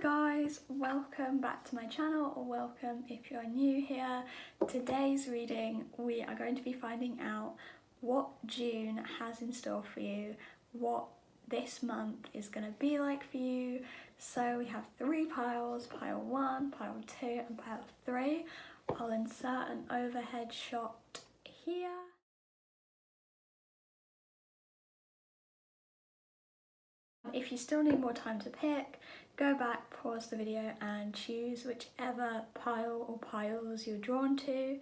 guys, welcome back to my channel, or welcome if you're new here. Today's reading we are going to be finding out what June has in store for you, what this month is going to be like for you. So we have three piles, pile 1, pile 2 and pile 3. I'll insert an overhead shot here. If you still need more time to pick, go back, pause the video and choose whichever pile or piles you're drawn to.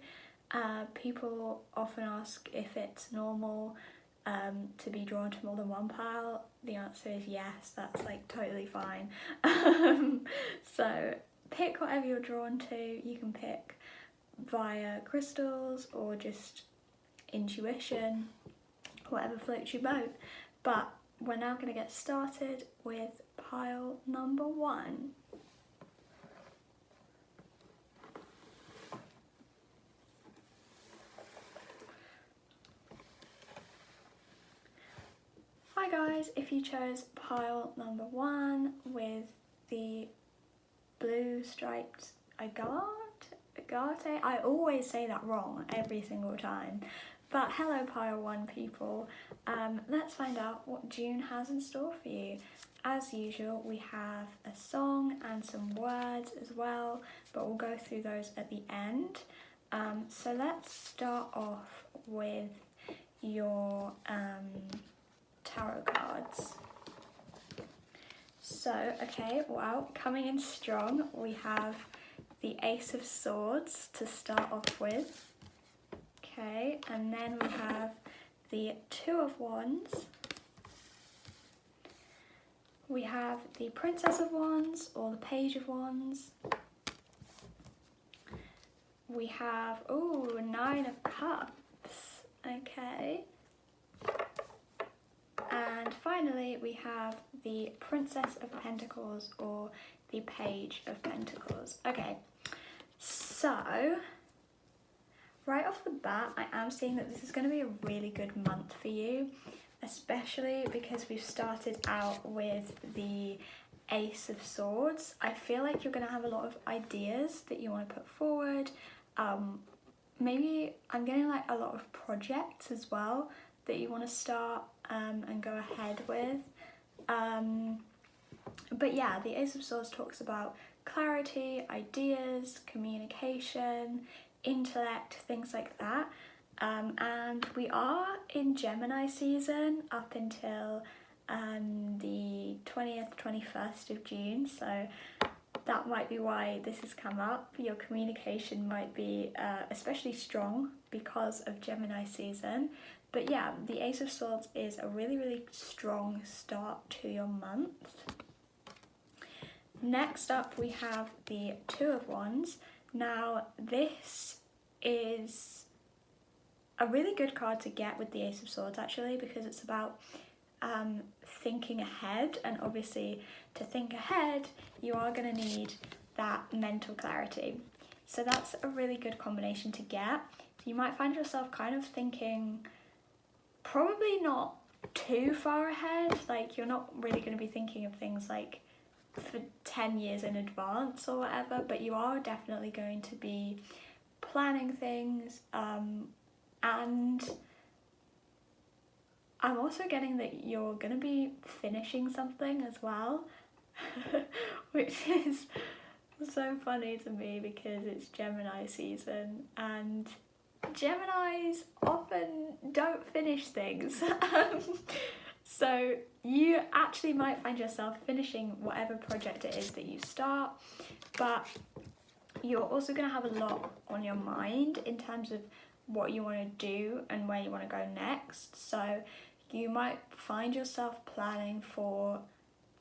People often ask if it's normal to be drawn to more than one pile. The answer is yes, that's like totally fine. So pick whatever you're drawn to. You can pick via crystals or just intuition, whatever floats your boat. But we're now going to get started with pile number 1. Hi guys, if you chose pile number 1 with the blue striped agate, I always say that wrong every single time. But hello pile 1 people, let's find out what June has in store for you. As usual, we have a song and some words as well, but we'll go through those at the end. So let's start off with your tarot cards. So, okay, wow, coming in strong, we have the Ace of Swords to start off with. Okay, and then we have the Two of Wands. We have the Princess of Wands or the Page of Wands. We have, ooh, Nine of Cups. Okay. And finally, we have the Princess of Pentacles or the Page of Pentacles. Okay, so right off the bat, I am seeing that this is going to be a really good month for you, especially because we've started out with the Ace of Swords. I feel like you're going to have a lot of ideas that you want to put forward. Maybe I'm getting like a lot of projects as well that you want to start and go ahead with. But yeah, the Ace of Swords talks about clarity, ideas, communication, intellect, things like that. And we are in Gemini season up until the 20th, 21st of June, so that might be why this has come up. Your communication might be especially strong because of Gemini season. But yeah, the Ace of Swords is a really, really strong start to your month. Next up, we have the Two of Wands. Now, this is a really good card to get with the Ace of Swords, actually, because it's about thinking ahead. And obviously, to think ahead, you are going to need that mental clarity. So that's a really good combination to get. You might find yourself kind of thinking probably not too far ahead, like you're not really going to be thinking of things like for 10 years in advance or whatever, but you are definitely going to be planning things, and I'm also getting that you're going to be finishing something as well, which is so funny to me because it's Gemini season and Geminis often don't finish things. So you actually might find yourself finishing whatever project it is that you start, but you're also going to have a lot on your mind in terms of what you want to do and where you want to go next. So you might find yourself planning for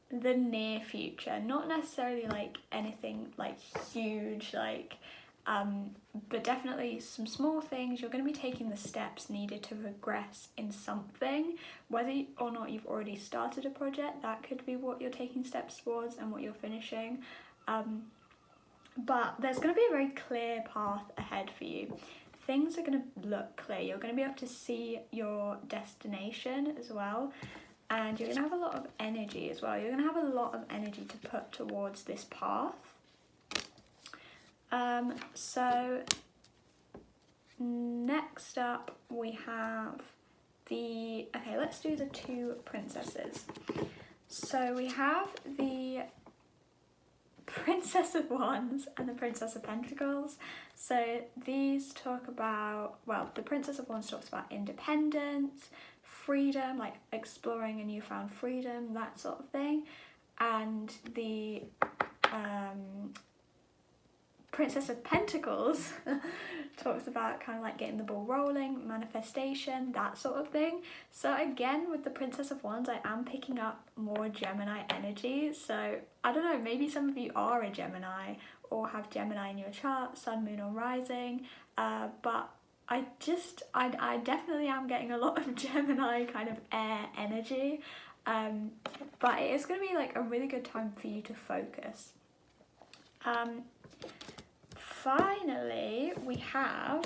the near future, not necessarily like anything like huge, like but definitely some small things. You're going to be taking the steps needed to progress in something, whether or not you've already started a project. That could be what you're taking steps towards and what you're finishing, but there's going to be a very clear path ahead for you. Things are going to look clear. You're going to be able to see your destination as well, and you're going to have a lot of energy as well. You're going to have a lot of energy to put towards this path. So next up we have okay, let's do the two princesses. So we have the Princess of Wands and the Princess of Pentacles. So these talk about, well, the Princess of Wands talks about independence, freedom, like exploring a newfound freedom, that sort of thing. And the Princess of Pentacles talks about kind of like getting the ball rolling, manifestation, that sort of thing. So again, with the Princess of Wands, I am picking up more Gemini energy. So I don't know, maybe some of you are a Gemini or have Gemini in your chart, Sun, Moon or Rising. But I definitely am getting a lot of Gemini kind of air energy. But it is going to be like a really good time for you to focus. Finally, we have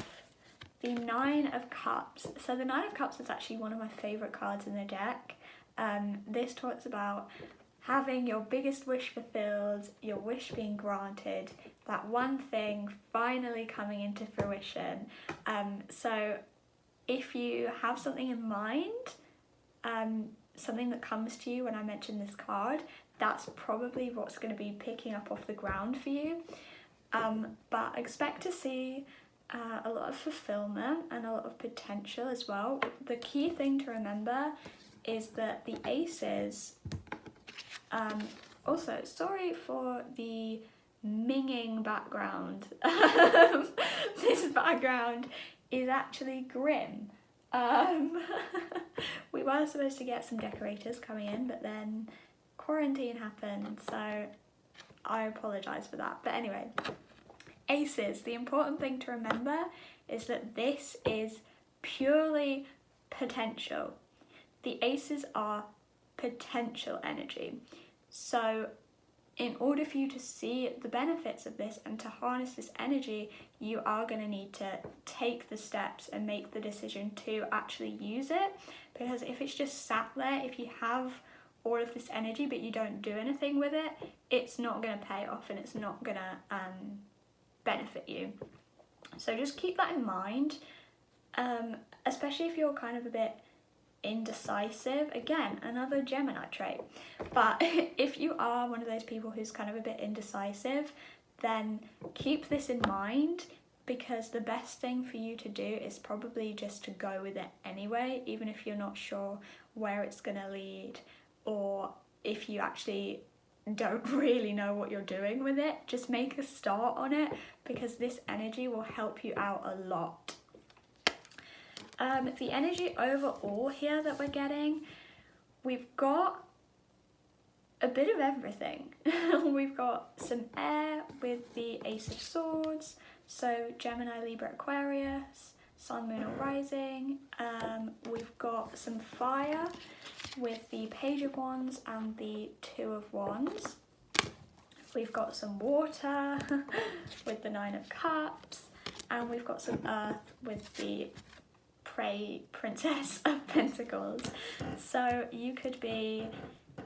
the Nine of Cups. So the Nine of Cups is actually one of my favourite cards in the deck. This talks about having your biggest wish fulfilled, your wish being granted, that one thing finally coming into fruition. So if you have something in mind, something that comes to you when I mention this card, that's probably what's going to be picking up off the ground for you. But expect to see a lot of fulfillment and a lot of potential as well. The key thing to remember is that the aces, also, sorry for the minging background. This background is actually grim. We were supposed to get some decorators coming in, but then quarantine happened, so I apologise for that. But anyway, aces, the important thing to remember is that this is purely potential. The aces are potential energy. So in order for you to see the benefits of this and to harness this energy, you are going to need to take the steps and make the decision to actually use it. Because if it's just sat there, if you have all of this energy but you don't do anything with it, it's not going to pay off and it's not going to benefit you. So just keep that in mind, especially if you're kind of a bit indecisive. Again, another Gemini trait. But if you are one of those people who's kind of a bit indecisive, then keep this in mind, because the best thing for you to do is probably just to go with it anyway, even if you're not sure where it's going to lead, or if you actually don't really know what you're doing with it. Just make a start on it, because this energy will help you out a lot. The energy overall here that we're getting, we've got a bit of everything. We've got some air with the Ace of Swords, so Gemini, Libra, Aquarius, Sun, Moon or Rising. We've got some fire with the Page of Wands and the Two of Wands. We've got some water with the Nine of Cups, and we've got some earth with the Princess of Pentacles. So you could be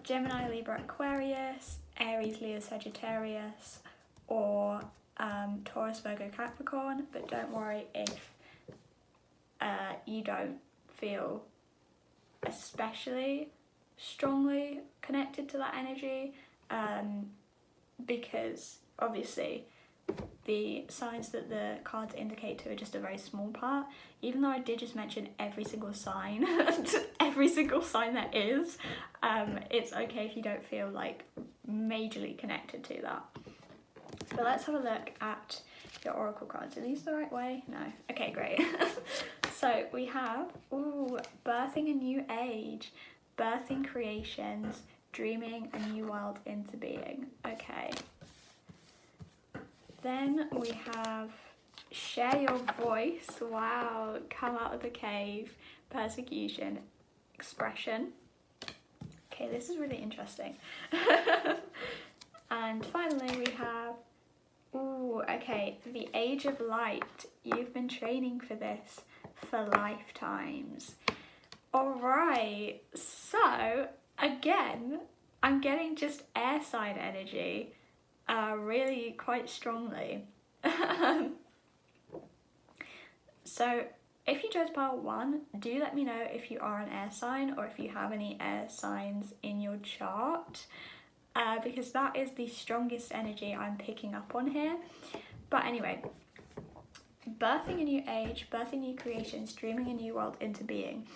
Gemini, Libra, Aquarius, Aries, Leo, Sagittarius, or Taurus, Virgo, Capricorn. But don't worry if you don't feel especially strongly connected to that energy, because obviously the signs that the cards indicate to are just a very small part. Even though I did just mention every single sign, every single sign there is, it's okay if you don't feel like majorly connected to that. So let's have a look at your oracle cards. Are these the right way? No. Okay, great. So we have, birthing a new age, birthing creations, dreaming a new world into being. Okay. Then we have share your voice. Wow, come out of the cave, persecution, expression. Okay, this is really interesting. And finally we have, okay, the Age of Light. You've been training for this for lifetimes. Alright, so again, I'm getting just air sign energy really quite strongly. So if you chose pile 1, do let me know if you are an air sign or if you have any air signs in your chart, because that is the strongest energy I'm picking up on here. But anyway, birthing a new age, birthing new creations, dreaming a new world into being.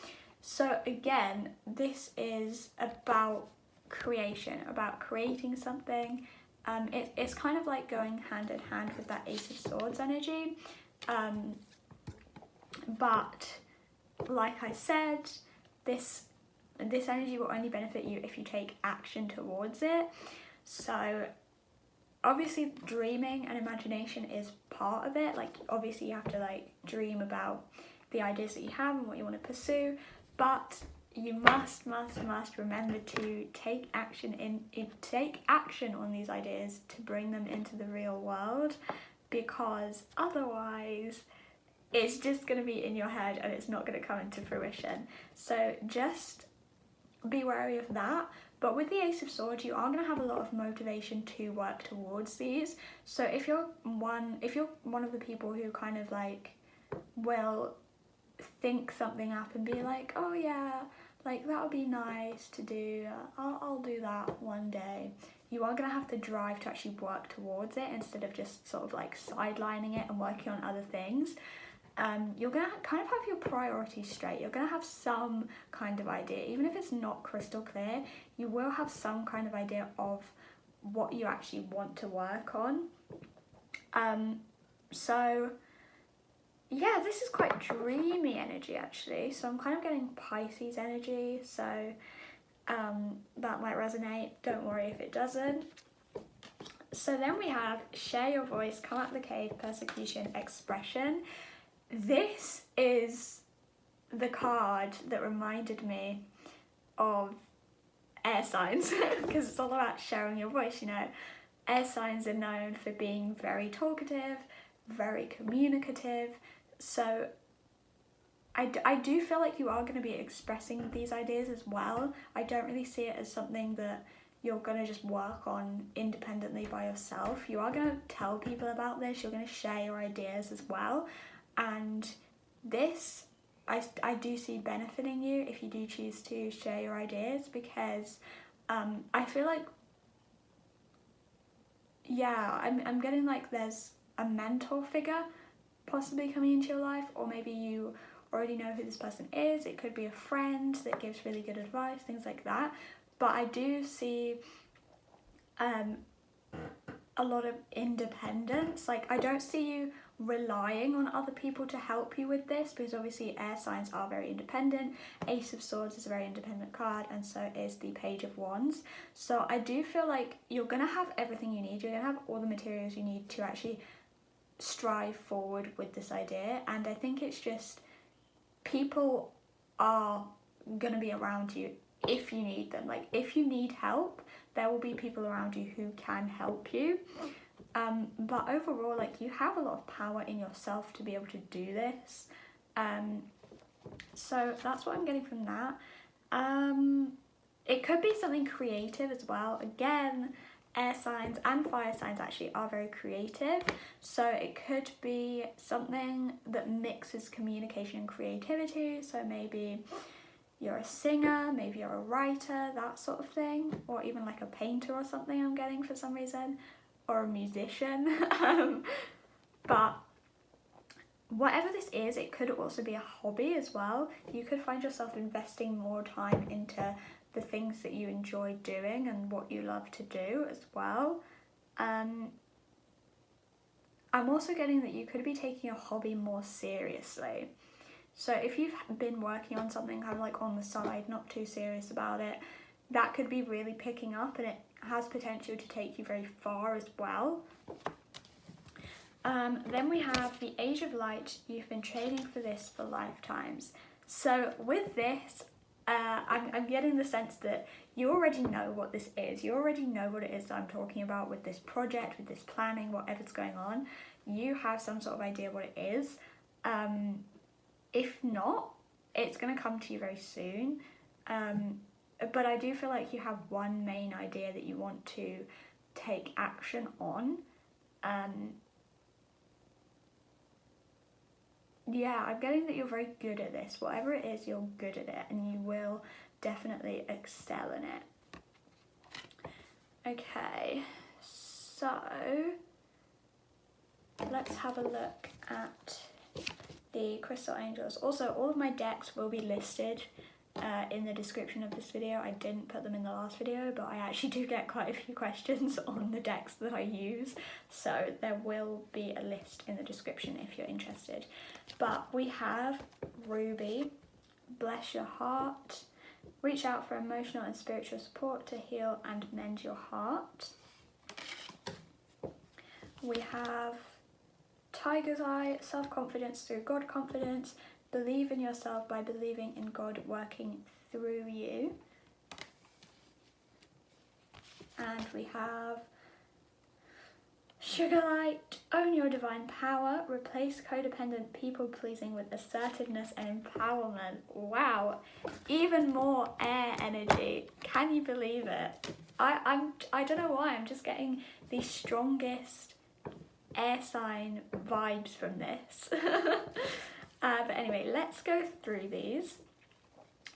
So again, this is about creation, about creating something. It's kind of like going hand in hand with that Ace of Swords energy. But like I said, this energy will only benefit you if you take action towards it. So obviously dreaming and imagination is part of it. Like obviously you have to like dream about the ideas that you have and what you want to pursue, but you must remember to take action take action on these ideas to bring them into the real world, because otherwise it's just going to be in your head and it's not going to come into fruition. So just be wary of that. But with the Ace of Swords, you are going to have a lot of motivation to work towards these. So if you're one of the people who kind of like will think something up and be like, oh yeah, like that would be nice to do, I'll do that one day, you are going to have to drive to actually work towards it instead of just sort of like sidelining it and working on other things. You're going to kind of have your priorities straight. You're going to have some kind of idea. Even if it's not crystal clear, you will have some kind of idea of what you actually want to work on. So yeah, this is quite dreamy energy actually. So I'm kind of getting Pisces energy. So that might resonate. Don't worry if it doesn't. So then we have share your voice, come out of the cave, persecution, expression. This is the card that reminded me of air signs because it's all about sharing your voice, you know. Air signs are known for being very talkative, very communicative, so I do feel like you are going to be expressing these ideas as well. I don't really see it as something that you're going to just work on independently by yourself. You are going to tell people about this, you're going to share your ideas as well. And this, I do see benefiting you if you do choose to share your ideas, because I feel like, yeah, I'm getting like there's a mentor figure possibly coming into your life, or maybe you already know who this person is. It could be a friend that gives really good advice, things like that. But I do see a lot of independence. Like I don't see you relying on other people to help you with this, because obviously air signs are very independent. Ace of Swords is a very independent card, and so is the Page of Wands. So I do feel like you're going to have everything you need. You're going to have all the materials you need to actually strive forward with this idea. And I think it's just people are going to be around you if you need them. Like if you need help, there will be people around you who can help you. But overall, like you have a lot of power in yourself to be able to do this. So that's what I'm getting from that. It could be something creative as well. Again, air signs and fire signs actually are very creative. So it could be something that mixes communication and creativity. So maybe you're a singer, maybe you're a writer, that sort of thing, or even like a painter or something I'm getting for some reason, or a musician. But whatever this is, it could also be a hobby as well. You could find yourself investing more time into the things that you enjoy doing and what you love to do as well. I'm also getting that you could be taking a hobby more seriously. So if you've been working on something kind of like on the side, not too serious about it, that could be really picking up, and it has potential to take you very far as well. Then we have the Age of Light. You've been training for this for lifetimes. So with this, I'm getting the sense that you already know what this is. You already know what it is that I'm talking about with this project, with this planning, whatever's going on. You have some sort of idea what it is. If not, it's going to come to you very soon. But I do feel like you have one main idea that you want to take action on. Yeah, I'm getting that you're very good at this. Whatever it is, you're good at it, and you will definitely excel in it. Okay, so let's have a look at the crystal angels. Also, all of my decks will be listed in the description of this video. I didn't put them in the last video, but I actually do get quite a few questions on the decks that I use, so there will be a list in the description if you're interested. But we have Ruby, Bless Your Heart, Reach out for emotional and spiritual support to heal and mend your heart. We have Tiger's Eye, self-confidence through God confidence. Believe in yourself by believing in God working through you. And we have Sugar Light, own your divine power, replace codependent people pleasing with assertiveness and empowerment. Wow, even more air energy. Can you believe it? I don't know why, I'm just getting the strongest air sign vibes from this. But anyway, let's go through these.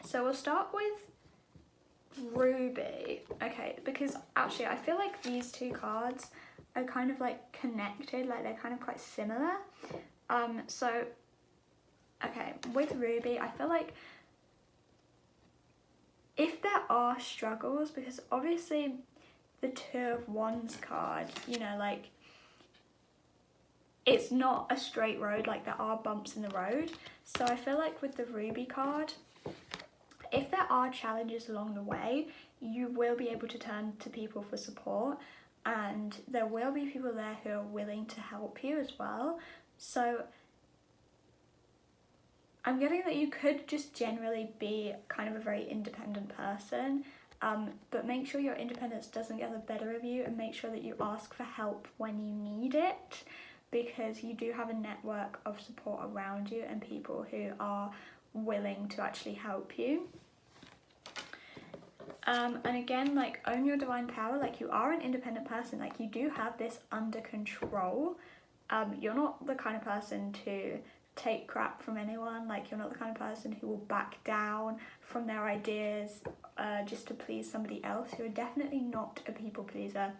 So we'll start with Ruby. Okay, because actually I feel like these two cards are kind of like connected, like they're kind of quite similar. So, okay, with Ruby, I feel like if there are struggles, because obviously the Two of Wands card, you know, like it's not a straight road, like there are bumps in the road. So I feel like with the Ruby card, if there are challenges along the way, you will be able to turn to people for support, and there will be people there who are willing to help you as well. So I'm getting that you could just generally be kind of a very independent person, but make sure your independence doesn't get the better of you, and make sure that you ask for help when you need it, because you do have a network of support around you and people who are willing to actually help you. And again, like, own your divine power. Like, you are an independent person, like you do have this under control. You're not the kind of person to take crap from anyone. Like, you're not the kind of person who will back down from their ideas just to please somebody else. You're definitely not a people pleaser.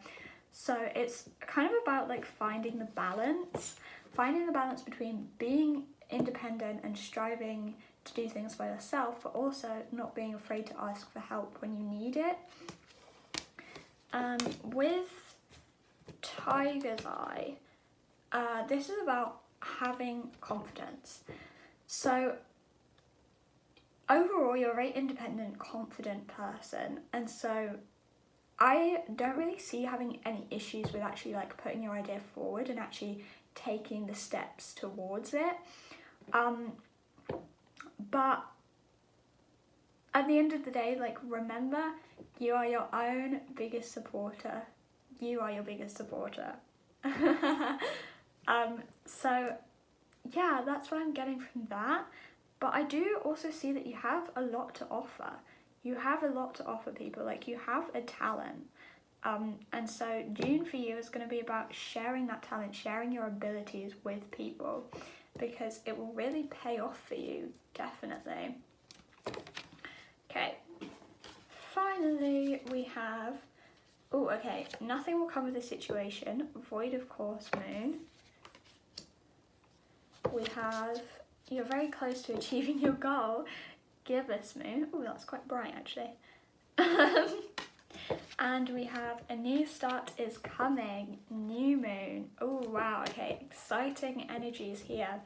So it's kind of about like finding the balance between being independent and striving to do things by yourself, but also not being afraid to ask for help when you need it. With Tiger's Eye, this is about having confidence. So overall, you're a very independent, confident person, and so I don't really see having any issues with actually like putting your idea forward and actually taking the steps towards it. But at the end of the day, like, remember, you are your own biggest supporter. You are your biggest supporter. So yeah, that's what I'm getting from that. But I do also see that you have a lot to offer. You have a lot to offer people, like you have a talent. And so June for you is going to be about sharing that talent, sharing your abilities with people, because it will really pay off for you, definitely. Okay, finally we have, oh, okay, nothing will come of the situation, void of course moon. We have, you're very close to achieving your goal, gibbous moon. Oh, that's quite bright actually. And we have a new start is coming, new moon. Oh wow, okay, exciting energies here.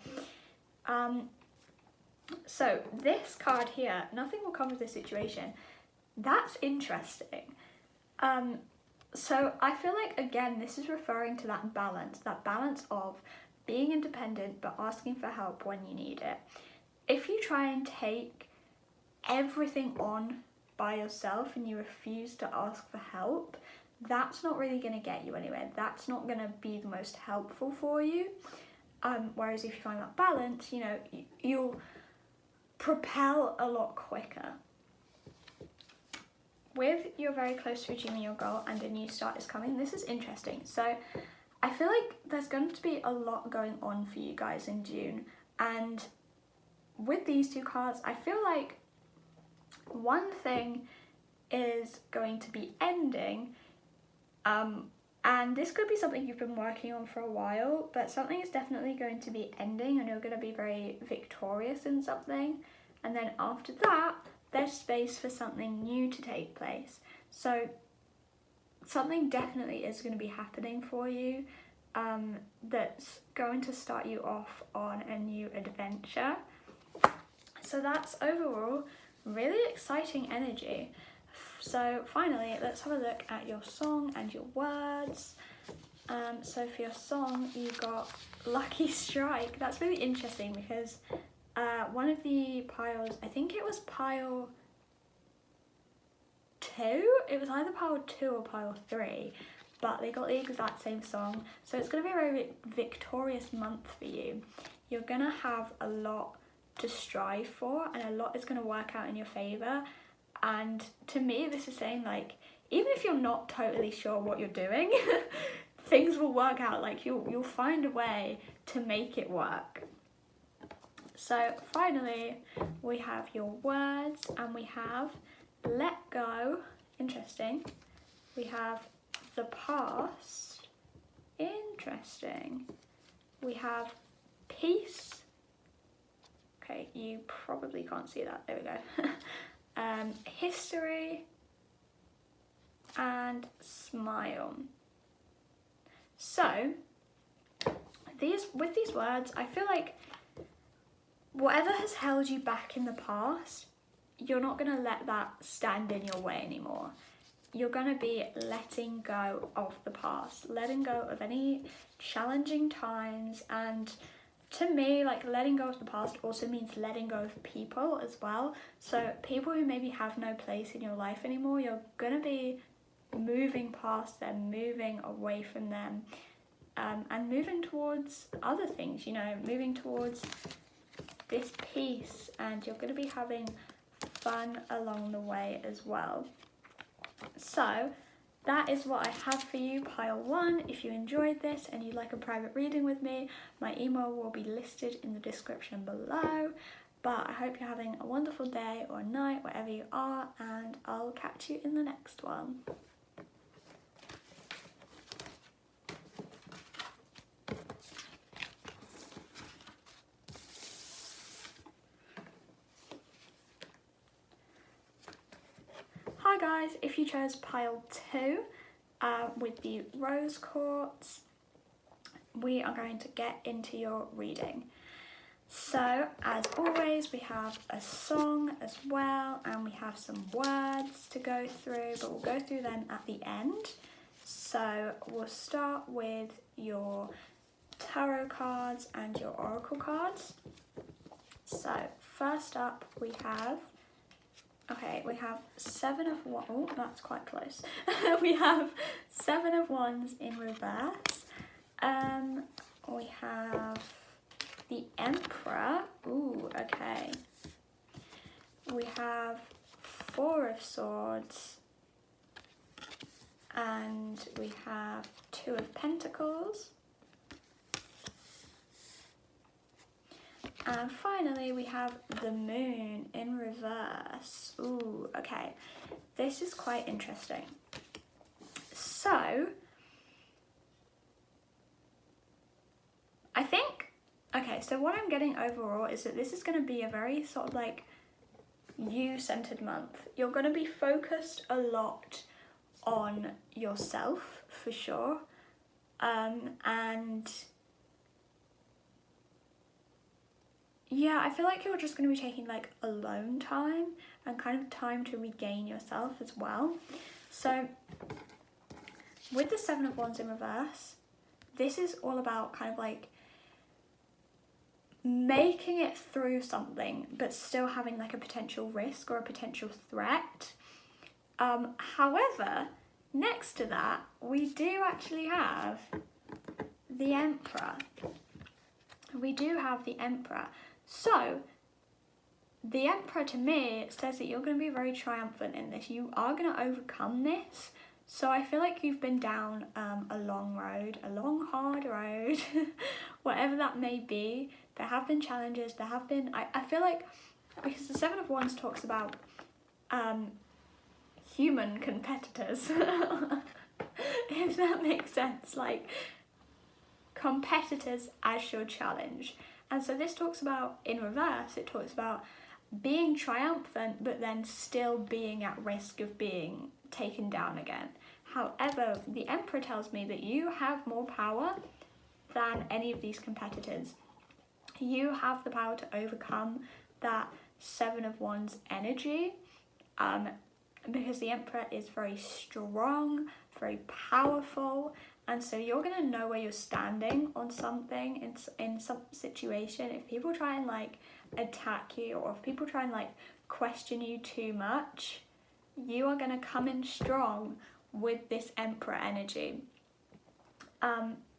So this card here, nothing will come of the situation. That's interesting. So I feel like, again, this is referring to that balance of being independent but asking for help when you need it. If you try and take everything on by yourself and you refuse to ask for help, that's not really going to get you anywhere. That's not going to be the most helpful for you. Whereas if you find that balance, you know, you'll propel a lot quicker. With you're very close to achieving your goal and a new start is coming, this is interesting. So I feel like there's going to be a lot going on for you guys in June, and with these two cards, I feel like one thing is going to be ending, and this could be something you've been working on for a while, but something is definitely going to be ending and you're going to be very victorious in something, and then after that there's space for something new to take place. So something definitely is going to be happening for you, that's going to start you off on a new adventure. So that's overall really exciting energy. So finally, let's have a look at your song and your words. So for your song, you got Lucky Strike. That's really interesting because one of the piles, I think it was pile 2. It was either pile 2 or pile 3, but they got the exact same song. So it's going to be a very victorious month for you. You're going to have a lot to strive for, and a lot is going to work out in your favour. And to me, this is saying, like, even if you're not totally sure what you're doing, things will work out. Like, you'll find a way to make it work. So finally, we have your words, and we have let go. Interesting. We have the past. Interesting. We have peace. Okay, you probably can't see that. There we go. History and smile. So with these words, I feel like whatever has held you back in the past, you're not going to let that stand in your way anymore. You're going to be letting go of the past, letting go of any challenging times. And to me, like, letting go of the past also means letting go of people as well. So people who maybe have no place in your life anymore, you're going to be moving past them, moving away from them, and moving towards other things, you know, moving towards this peace, and you're going to be having fun along the way as well. So that is what I have for you, pile 1. If you enjoyed this and you'd like a private reading with me, my email will be listed in the description below. But I hope you're having a wonderful day or night, wherever you are, and I'll catch you in the next one. Hi guys, if you chose pile 2 with the rose quartz, we are going to get into your reading. So as always, we have a song as well, and we have some words to go through, but we'll go through them at the end. So we'll start with your tarot cards and your oracle cards. So first up we have 7 of Wands. Oh, that's quite close. We have 7 of Wands in reverse. We have the Emperor. Ooh, okay. We have 4 of Swords. And we have 2 of Pentacles. And finally, we have the Moon in reverse. Ooh, okay. This is quite interesting. So, I think, okay, so what I'm getting overall is that this is going to be a very sort of like you-centered month. You're going to be focused a lot on yourself, for sure. And yeah, I feel like you're just going to be taking like alone time and kind of time to regain yourself as well. So with the 7 of Wands in reverse, this is all about kind of like making it through something but still having like a potential risk or a potential threat. However, next to that, we do actually have the Emperor. We do have the Emperor. So the Emperor, to me, says that you're going to be very triumphant in this. You are going to overcome this. So I feel like you've been down a long road, a long, hard road, whatever that may be. There have been challenges. There have been, I feel like, because the Seven of Wands talks about human competitors, if that makes sense, like competitors as your challenge. And so this talks about, in reverse, it talks about being triumphant, but then still being at risk of being taken down again. However, the Emperor tells me that you have more power than any of these competitors. You have the power to overcome that Seven of Wands energy, because the Emperor is very strong, very powerful, and so you're going to know where you're standing on something in some situation. If people try and like attack you, or if people try and like question you too much, you are going to come in strong with this Emperor energy.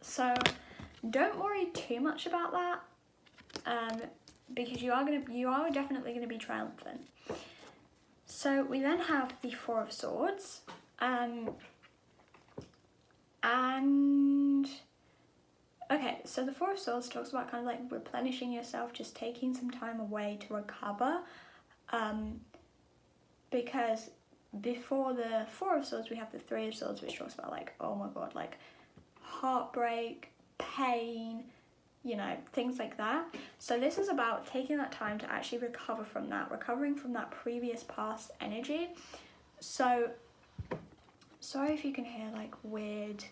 So don't worry too much about that, because you are definitely going to be triumphant. So we then have the Four of Swords, and okay, so the Four of Swords talks about kind of like replenishing yourself, just taking some time away to recover, because before the Four of Swords we have the Three of Swords, which talks about like, oh my god, like heartbreak, pain, you know, things like that. So this is about taking that time to actually recover from that, recovering from that previous past energy. So sorry if you can hear like weird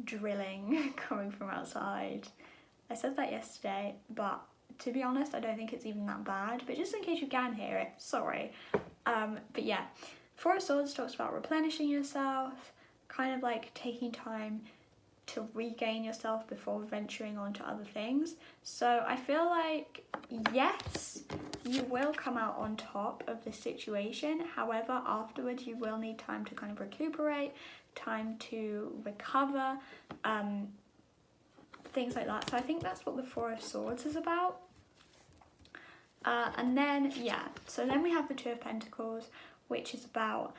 drilling coming from outside. I said that yesterday, but to be honest, I don't think it's even that bad, but just in case you can hear it, sorry. But yeah, Four of Swords talks about replenishing yourself, kind of like taking time to regain yourself before venturing on to other things. So I feel like, yes, you will come out on top of the situation. However, afterwards you will need time to kind of recuperate, time to recover, things like that. So I think that's what the Four of Swords is about. And then, yeah, so then we have the Two of Pentacles, which is about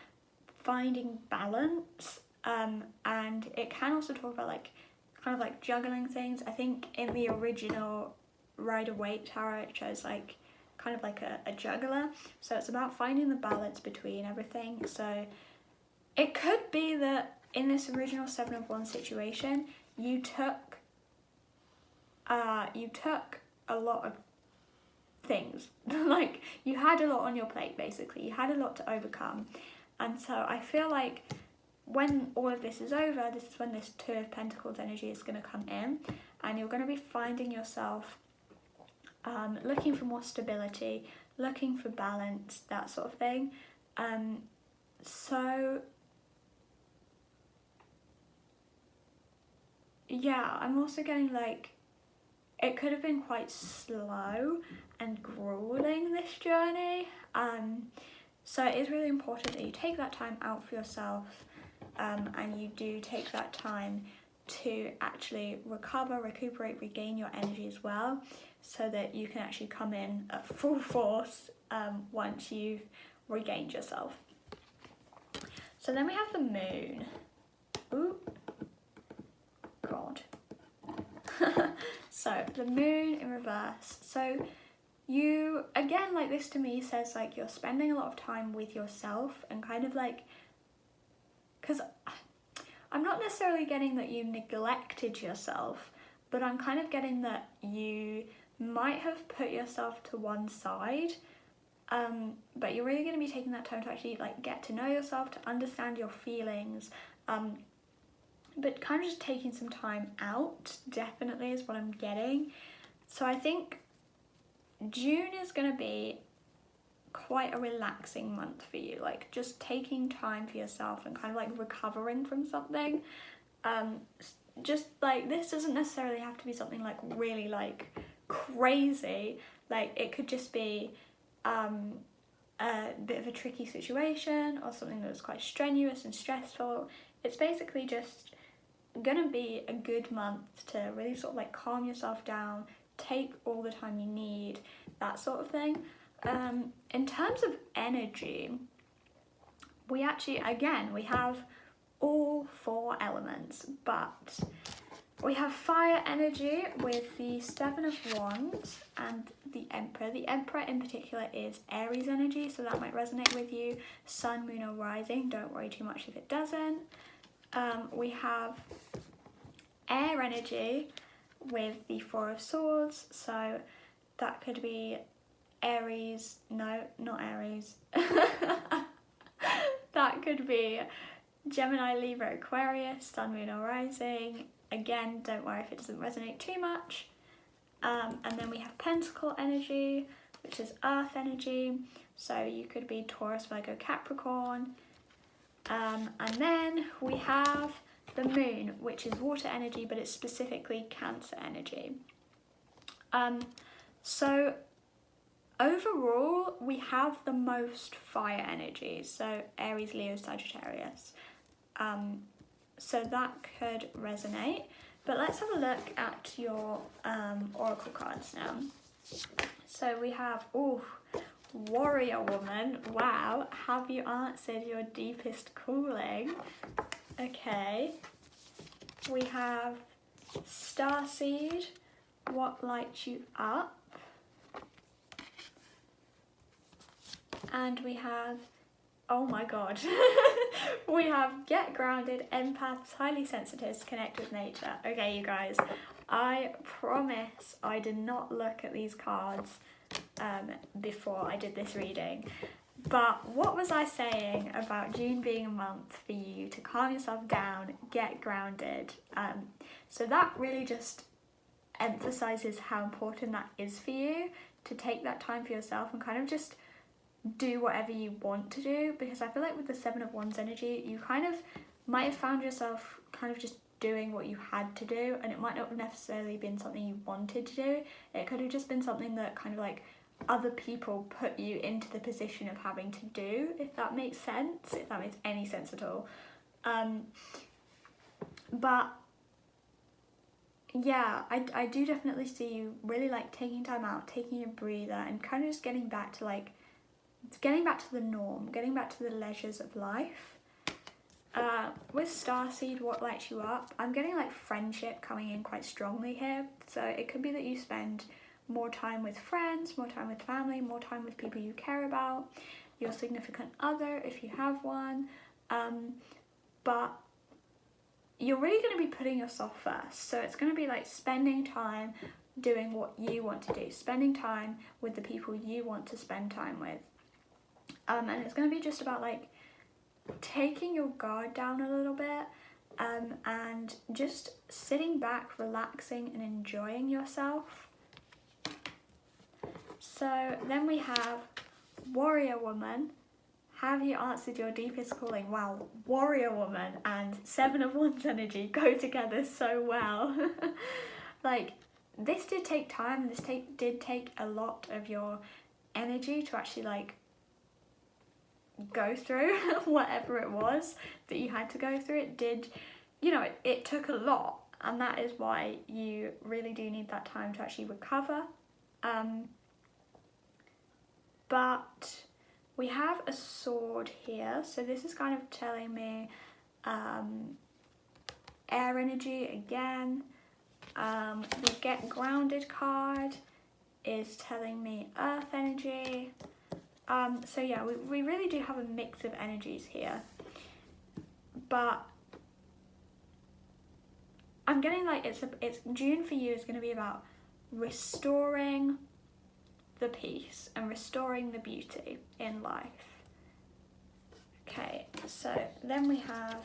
finding balance, and it can also talk about like kind of like juggling things. I think in the original Rider-Waite tarot it shows like kind of like a juggler, so it's about finding the balance between everything. So it could be that in this original Seven of Wands situation you took a lot of things, like you had a lot on your plate, basically you had a lot to overcome. And so I feel like when all of this is over, this is when this Two of Pentacles energy is going to come in, and you're going to be finding yourself looking for more stability, looking for balance, that sort of thing. So yeah, I'm also getting like it could have been quite slow and grueling, this journey. So it is really important that you take that time out for yourself, and you do take that time to actually recover, recuperate, regain your energy as well, so that you can actually come in at full force once you've regained yourself. So then we have the Moon. Ooh, God. So the Moon in reverse. So you, again, like this to me says like you're spending a lot of time with yourself, and kind of like, because I'm not necessarily getting that you neglected yourself, but I'm kind of getting that you might have put yourself to one side, but you're really going to be taking that time to actually like get to know yourself, to understand your feelings, but kind of just taking some time out definitely is what I'm getting. So I think June is going to be quite a relaxing month for you, like just taking time for yourself and kind of like recovering from something. Just like, this doesn't necessarily have to be something like really like crazy, like it could just be a bit of a tricky situation or something that was quite strenuous and stressful. It's basically just gonna be a good month to really sort of like calm yourself down, take all the time you need, that sort of thing. in terms of energy, we actually, again, we have all 4 elements, but we have fire energy with the 7 of Wands and the Emperor. The Emperor in particular is Aries energy, so that might resonate with you. Sun, Moon or Rising, don't worry too much if it doesn't. We have air energy with the 4 of Swords, so that could be Aries, no, not Aries. That could be Gemini, Libra, Aquarius, Sun, Moon or Rising. Again, don't worry if it doesn't resonate too much. And then we have Pentacle energy, which is Earth energy. So you could be Taurus, Virgo, Capricorn. And then we have the Moon, which is water energy, but it's specifically Cancer energy. So overall, we have the most fire energy. So Aries, Leo, Sagittarius. So that could resonate, but let's have a look at your oracle cards now. So we have, Warrior Woman. Wow, have you answered your deepest calling? Okay. We have Starseed. What lights you up? And we have, oh my god, we have Get Grounded, Empaths, Highly Sensitives, Connect with Nature. Okay, you guys, I promise I did not look at these cards before I did this reading. But what was I saying about June being a month for you to calm yourself down, get grounded? So that really just emphasizes how important that is for you, to take that time for yourself and kind of just do whatever you want to do, because I feel like with the 7 of Wands energy, you kind of might have found yourself kind of just doing what you had to do, and it might not have necessarily been something you wanted to do. It could have just been something that kind of like other people put you into the position of having to do, if that makes sense, if that makes any sense at all. But yeah, I do definitely see you really like taking time out, taking a breather, and kind of just getting back to the norm, getting back to the leisures of life. With Starseed, what lights you up? I'm getting like friendship coming in quite strongly here. So it could be that you spend more time with friends, more time with family, more time with people you care about, your significant other if you have one. But you're really going to be putting yourself first. So it's going to be like spending time doing what you want to do, spending time with the people you want to spend time with. And it's going to be just about like taking your guard down a little bit, and just sitting back, relaxing and enjoying yourself. So then we have Warrior Woman. Have you answered your deepest calling? Wow, Warrior Woman and 7 of Wands energy go together so well. Like, this did take time, did take a lot of your energy to actually like go through whatever it was that you had to go through. It did, it took a lot, and that is why you really do need that time to actually recover. But we have a sword here, so this is kind of telling me air energy again. The Get Grounded card is telling me earth energy. So yeah, we really do have a mix of energies here, but I'm getting like it's June for you is going to be about restoring the peace and restoring the beauty in life. Okay, so then we have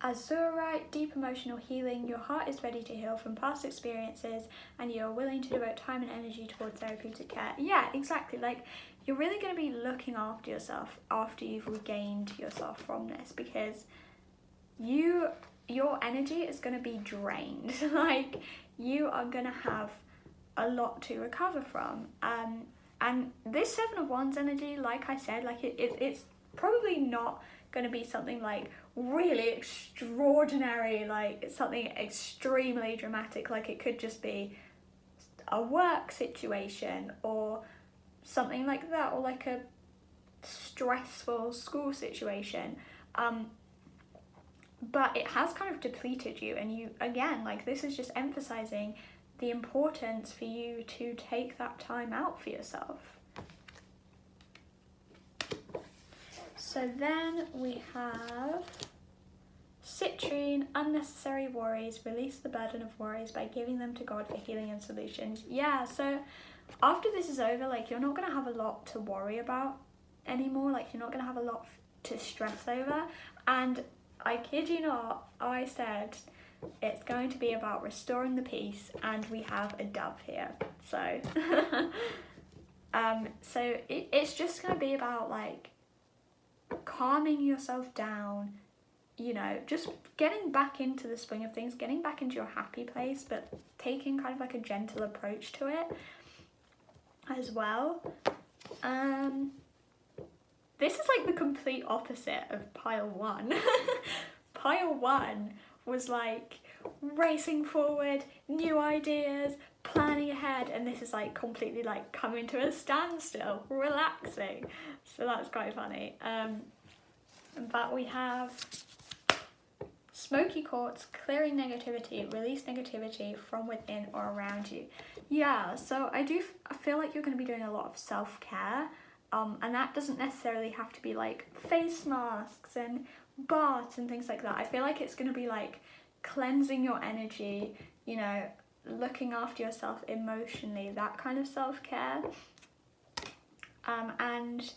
Azurite, deep emotional healing. Your heart is ready to heal from past experiences and you're willing to devote time and energy towards therapeutic care. Yeah, exactly. Like, you're really going to be looking after yourself after you've regained yourself from this, because your energy is going to be drained. Like, you are going to have a lot to recover from. And this 7 of Wands energy, like I said, like it's probably not going to be something like really extraordinary, like it's something extremely dramatic. Like, it could just be a work situation or something like that, or like a stressful school situation. But it has kind of depleted you, and you, again, like, this is just emphasizing the importance for you to take that time out for yourself. So then we have citrine, unnecessary worries, release the burden of worries by giving them to God for healing and solutions. Yeah, so after this is over, like, you're not going to have a lot to worry about anymore. Like, you're not going to have a lot to stress over. And I kid you not, I said it's going to be about restoring the peace, and we have a dove here. So, it's just going to be about, like, calming yourself down, you know, just getting back into the swing of things, getting back into your happy place, but taking kind of like a gentle approach to it as well. This is like the complete opposite of pile 1. Pile 1 was like racing forward, new ideas, planning ahead, and this is like completely like coming to a standstill, relaxing. So that's quite funny. But we have smoky quartz, clearing negativity, release negativity from within or around you. Yeah, so I feel like you're going to be doing a lot of self-care. And that doesn't necessarily have to be like face masks and baths and things like that. I feel like it's going to be like cleansing your energy, you know, looking after yourself emotionally, that kind of self-care. And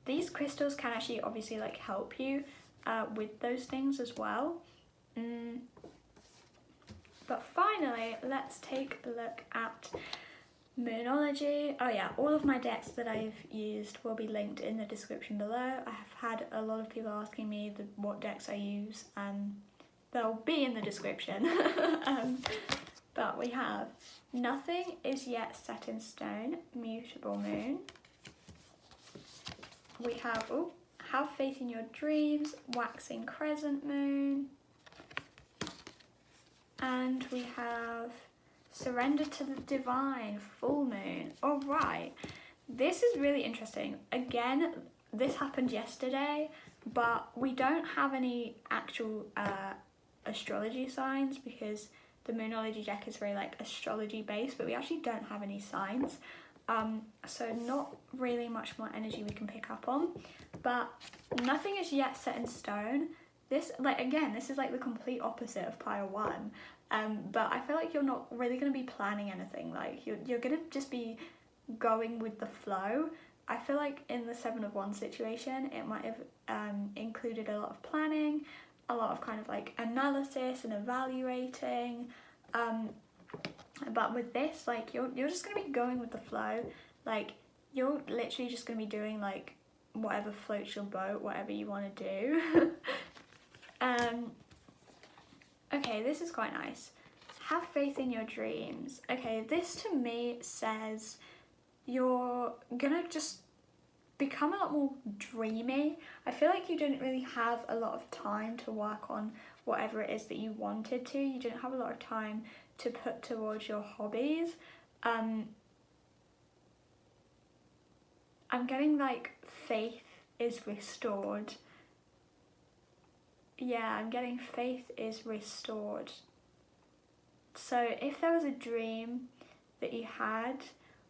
these crystals can actually obviously like help you with those things as well. But finally, let's take a look at Moonology. Oh yeah, all of my decks that I've used will be linked in the description below. I have had a lot of people asking me what decks I use, and they'll be in the description. But we have Nothing Is Yet Set in Stone, Mutable Moon. We have Have Faith in Your Dreams, Waxing Crescent Moon. And we have Surrender to the Divine, Full Moon. All right, this is really interesting. Again, this happened yesterday, but we don't have any actual astrology signs because the Moonology deck is very like astrology based, but we actually don't have any signs. So not really much more energy we can pick up on, but Nothing Is Yet Set in Stone. This, like, again, this is like the complete opposite of pile 1. But I feel like you're not really going to be planning anything. Like, you're going to just be going with the flow. I feel like in the 7 of Wands situation, it might have included a lot of planning, a lot of kind of like analysis and evaluating. But with this, like, you're just going to be going with the flow. Like, you're literally just going to be doing like whatever floats your boat, whatever you want to do. Okay, this is quite nice. Have faith in your dreams. Okay, this to me says you're gonna just become a lot more dreamy. I feel like you didn't really have a lot of time to work on whatever it is that you wanted to. You didn't have a lot of time to put towards your hobbies. I'm getting like faith is restored. Yeah, I'm getting faith is restored. So if there was a dream that you had,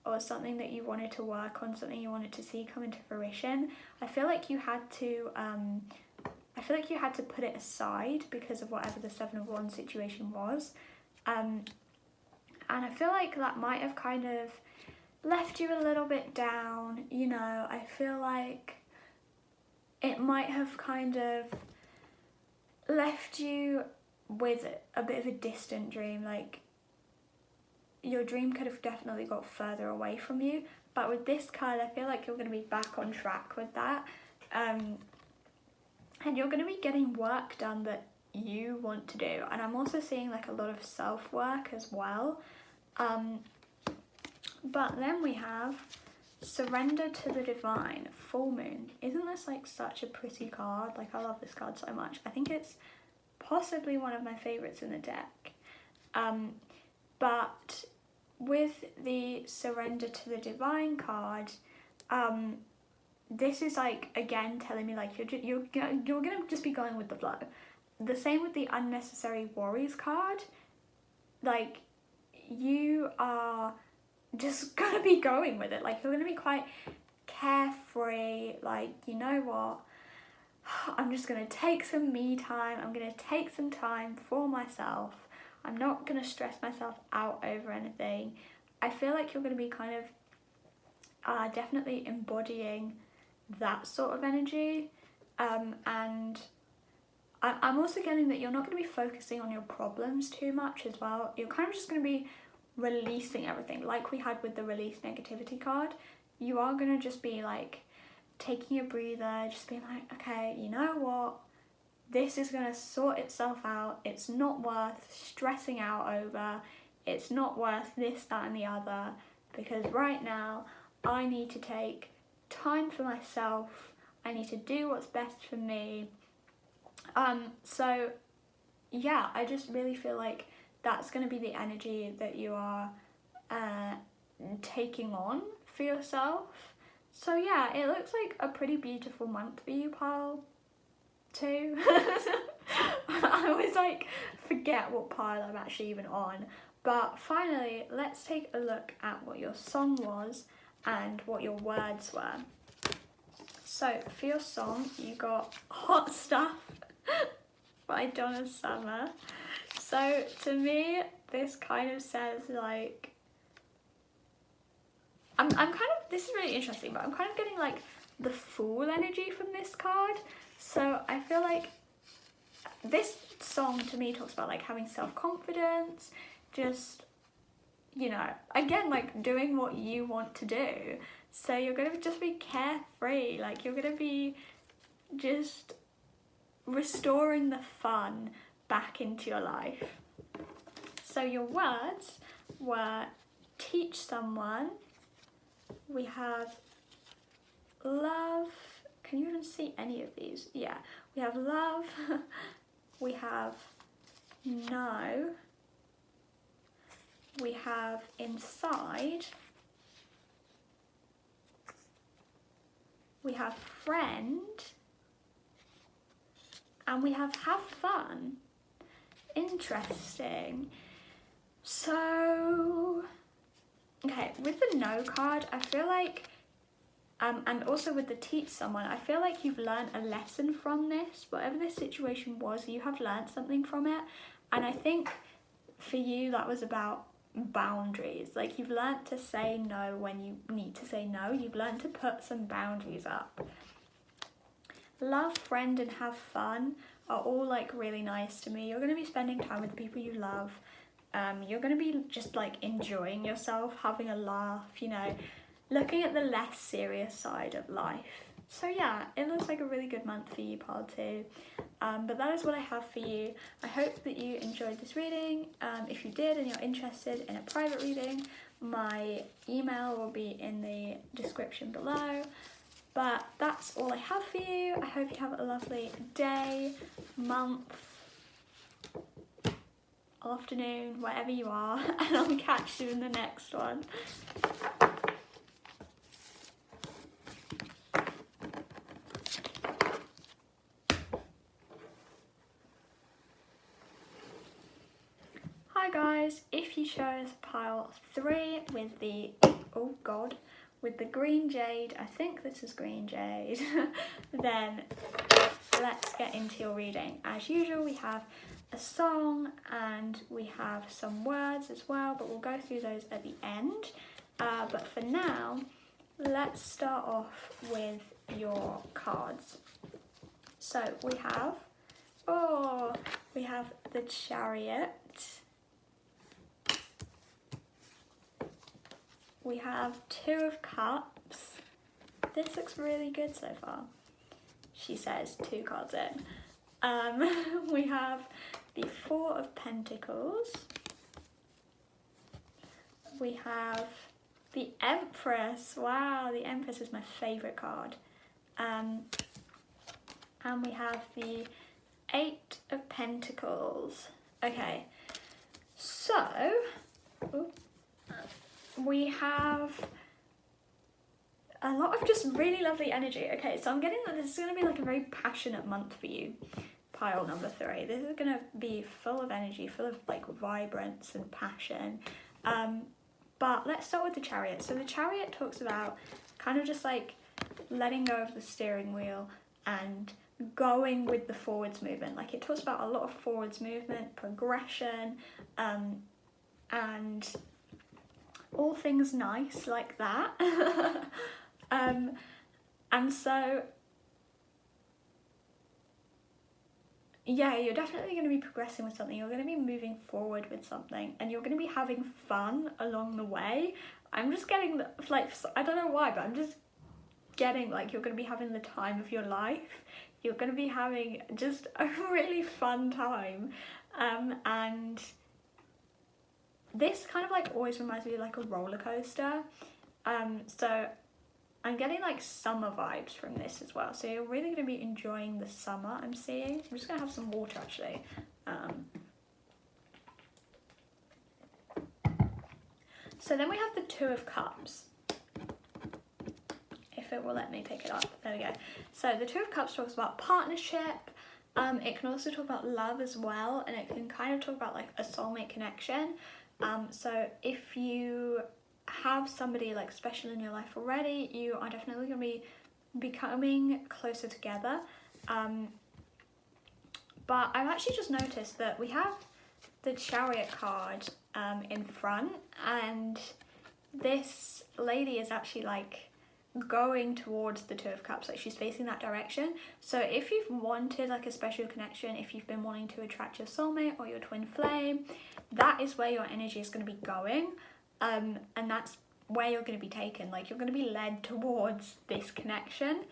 or something that you wanted to work on, something you wanted to see come into fruition, I feel like you had to put it aside because of whatever the 7 of Wands situation was. And I feel like that might have kind of left you a little bit down, you know. I feel like it might have kind of left you with a bit of a distant dream. Like, your dream could have definitely got further away from you, but with this card I feel like you're going to be back on track with that, and you're going to be getting work done that you want to do. And I'm also seeing like a lot of self-work as well. But then we have Surrender to the Divine, Full Moon. Isn't this like such a pretty card? Like, I love this card so much. I think it's possibly one of my favourites in the deck. But with the surrender to the divine card, this is like, again, telling me like you're gonna just be going with the flow. The same with the unnecessary worries card. Like, you are just gonna be going with it. Like, you're gonna be quite carefree. Like, you know what? I'm just gonna take some me time. I'm gonna take some time for myself. I'm not gonna stress myself out over anything. I feel like you're gonna be kind of definitely embodying that sort of energy. And I'm also getting that you're not going to be focusing on your problems too much as well. You're kind of just going to be releasing everything, like we had with the release negativity card. You are going to just be like taking a breather, just being like, okay, you know what? This is going to sort itself out. It's not worth stressing out over. It's not worth this, that, and the other, because right now I need to take time for myself. I need to do what's best for me. So yeah, I just really feel like that's going to be the energy that you are taking on for yourself. So yeah, it looks like a pretty beautiful month for you, pile 2. I always like forget what pile I'm actually even on. But finally, let's take a look at what your song was and what your words were. So for your song, you got Hot Stuff by Donna Summer. So to me, this kind of says like, I'm kind of, this is really interesting, but I'm kind of getting like the Fool energy from this card. So I feel like this song to me talks about like having self-confidence, just, you know, again, like doing what you want to do. So you're going to just be carefree, like you're going to be just restoring the fun back into your life. So your words were teach someone. We have love. Can you even see any of these? Yeah, we have love. We have no. We have inside. We have friend. And we have fun. Interesting. So, okay, with the no card, I feel like, and also with the teach someone, I feel like you've learned a lesson from this. Whatever this situation was, you have learned something from it. And I think for you, that was about boundaries. Like, you've learned to say no when you need to say no. You've learned to put some boundaries up. Love, friend, and have fun are all like really nice to me. You're going to be spending time with the people you love. You're going to be just like enjoying yourself, having a laugh, you know, looking at the less serious side of life. So yeah, it looks like a really good month for you, pile 2. But that is what I have for you. I hope that you enjoyed this reading. If you did and you're interested in a private reading, my email will be in the description below. But that's all I have for you. I hope you have a lovely day, month, afternoon, wherever you are, and I'll catch you in the next one. Hi guys, if you chose pile 3 with the, oh god, with the green jade, I think this is green jade, then let's get into your reading. As usual, we have a song and we have some words as well, but we'll go through those at the end. But for now, let's start off with your cards. So we have, we have the Chariot. We have 2 of Cups. This looks really good so far. She says 2 cards in. We have the 4 of Pentacles. We have the Empress. Wow, the Empress is my favourite card. And we have the 8 of Pentacles. Okay, so, we have a lot of just really lovely energy. Okay, so I'm getting that this is going to be like a very passionate month for you, pile number 3. This is going to be full of energy, full of like vibrance and passion. But let's start with the Chariot. So the Chariot talks about kind of just like letting go of the steering wheel and going with the forwards movement. Like it talks about a lot of forwards movement, progression, and all things nice like that. And so yeah, you're definitely going to be progressing with something. You're going to be moving forward with something, and you're going to be having fun along the way. I'm just getting like, I don't know why, but I'm just getting like you're going to be having the time of your life. You're going to be having just a really fun time, and this kind of like always reminds me of like a roller coaster. So I'm getting like summer vibes from this as well. So you're really going to be enjoying the summer, I'm seeing. I'm just going to have some water actually. So then we have the Two of Cups. If it will let me pick it up. There we go. So the Two of Cups talks about partnership. It can also talk about love as well. And it can kind of talk about like a soulmate connection. So if you have somebody like special in your life already, you are definitely going to be becoming closer together. But I've actually just noticed that we have the Chariot card in front, and this lady is actually like going towards the Two of Cups, like she's facing that direction. So if you've wanted like a special connection, if you've been wanting to attract your soulmate or your twin flame, that is where your energy is going to be going. And that's where you're going to be taken. Like you're going to be led towards this connection.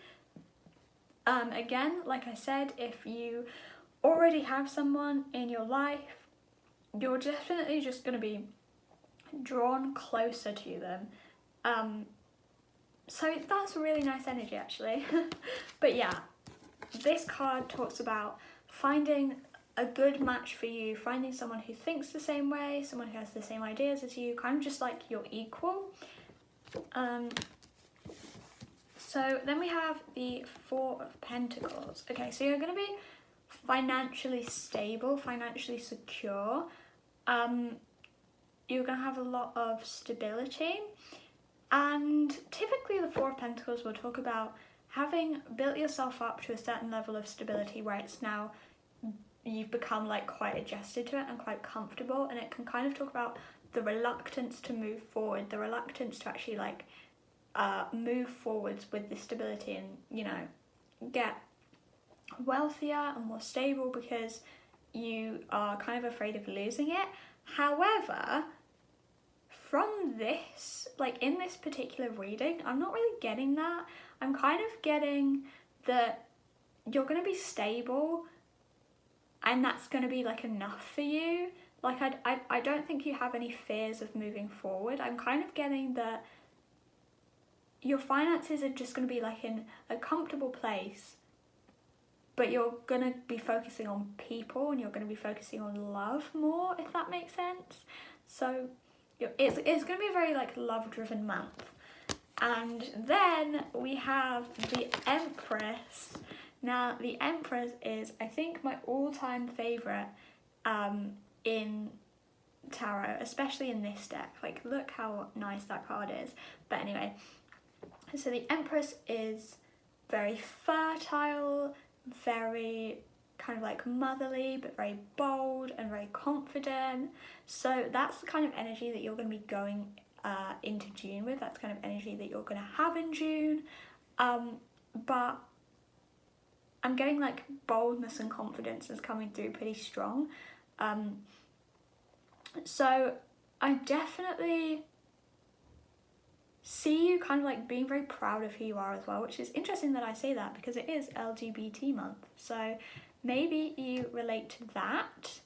Again, like I said, if you already have someone in your life, you're definitely just going to be drawn closer to them. So that's a really nice energy actually. But yeah, this card talks about finding a good match for you, finding someone who thinks the same way, someone who has the same ideas as you, kind of just like your equal. So then we have the Four of Pentacles. Okay, so you're going to be financially stable, financially secure. You're going to have a lot of stability. And typically the Four of Pentacles will talk about having built yourself up to a certain level of stability where it's now you've become like quite adjusted to it and quite comfortable, and it can kind of talk about the reluctance to move forward, the reluctance to actually like move forwards with this stability and, you know, get wealthier and more stable because you are kind of afraid of losing it. However, from this, like in this particular reading, I'm not really getting that. I'm kind of getting that you're going to be stable and that's going to be like enough for you. Like I don't think you have any fears of moving forward. I'm kind of getting that your finances are just going to be like in a comfortable place, but you're going to be focusing on people and you're going to be focusing on love more, if that makes sense. So it's going to be a very like love-driven month. And then we have the Empress. Now, the Empress is, I think, my all-time favourite in tarot, especially in this deck. Like, look how nice that card is. But anyway, so the Empress is very fertile, very kind of like motherly, but very bold and very confident. So that's the kind of energy that you're going to be going into June with. That's kind of energy that you're going to have in June. But I'm getting like boldness and confidence is coming through pretty strong. So I definitely see you kind of like being very proud of who you are as well, which is interesting that I say that because it is LGBT month. So maybe you relate to that.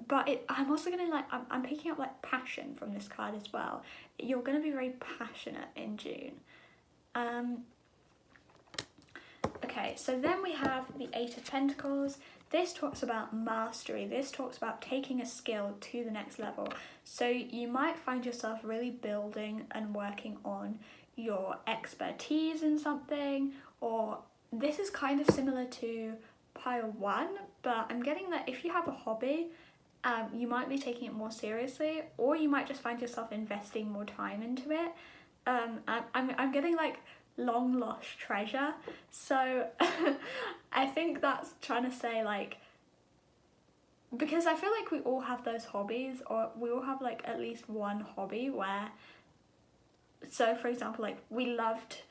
But I'm also going to like, I'm picking up like passion from this card as well. You're going to be very passionate in June. Okay, so then we have the Eight of Pentacles. this talks about mastery. This talks about taking a skill to the next level. So you might find yourself really building and working on your expertise in something, or this is kind of similar to pile 1, but I'm getting that if you have a hobby, you might be taking it more seriously, or you might just find yourself investing more time into it. I'm getting like long lost treasure, so I think that's trying to say like, because I feel like we all have those hobbies, or we all have like at least one hobby where, so for example, like we loved